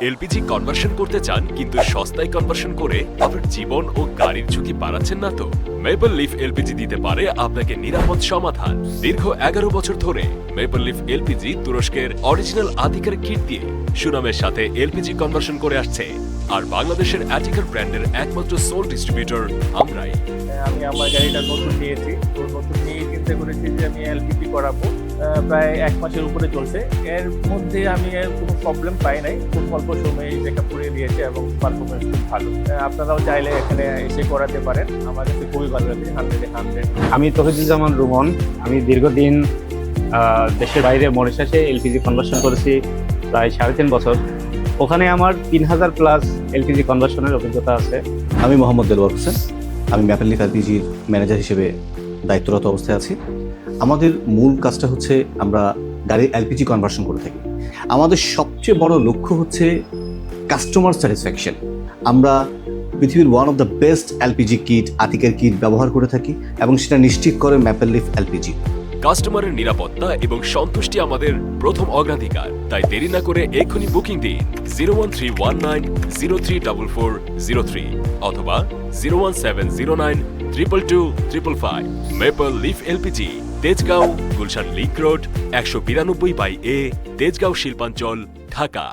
LPG conversion করতে চান কিন্তু সস্তায় কনভার্সন করে আপনার জীবন ও গাড়ির ঝুঁকি বাড়াচ্ছেন না তো? মেপল লিফ এলপিজি দিতে পারে আপনাকে নিরাপদ সমাধান। দীর্ঘ 11 বছর ধরে মেপল লিফ এলপিজি তুরস্কের অরিজিনাল আতিকের কিট দিয়ে সুনামের সাথে এলপিজি কনভার্সন করে আসছে। আর বাংলাদেশের অ্যাটিকার ব্র্যান্ডের একমাত্র সোল ডিস্ট্রিবিউটর আমরাই। আমি আমার গাড়িটা নতুন নিয়েছি, তো নতুন নিয়ে চিন্তা করেছি যে আমি এলপিজি করাবো। প্রায় 1 মাসের উপরে চলছে। এর মধ্যে আমি কোনো প্রবলেম পাই নাই, খুব অল্প সময়ে চেকআপ করে দিয়েছে এবং পারফরমেন্স খুব ভালো। আপনারাও চাইলে এখানে এসে করাতে পারেন, আমার কাছে খুবই ভালো লাগে। 100-100। আমি তহিদুজ্জামান রুমন। আমি দীর্ঘদিন দেশের বাইরে মরিশাসে এলপিজি কনভার্সন করেছি প্রায় 3.5 বছর। ওখানে আমার 3000 প্লাস এলপিজি কনভার্সনের অভিজ্ঞতা আছে। আমি মোহাম্মদ দেলোয়ার হোসেন। আমি ম্যাপল লিফ এলপিজির ম্যানেজার হিসেবে দায়িত্বরত অবস্থায় আছি। আমাদের মূল কাজটা হচ্ছে আমরা গাড়ির এলপিজি কনভার্সন করে থাকি। আমাদের সবচেয়ে বড় লক্ষ্য হচ্ছে কাস্টমার স্যাটিসফ্যাকশন। আমরা পৃথিবীর one of the best LPG kit, আতিকের কিট ব্যবহার করে থাকি এবং সেটা নিশ্চিত করে ম্যাপল লিফ এলপিজি। কাস্টমারের নিরাপত্তা এবং সন্তুষ্টি আমাদের প্রথম অগ্রাধিকার। তাই দেরি না করে এখনই বুকিং দিন 01319034403 অথবা 01709222555। Maple leaf LPG, Tejgaon, Gulshan link road, 192/A, Tejgaon শিল্পাঞ্চল, ঢাকা।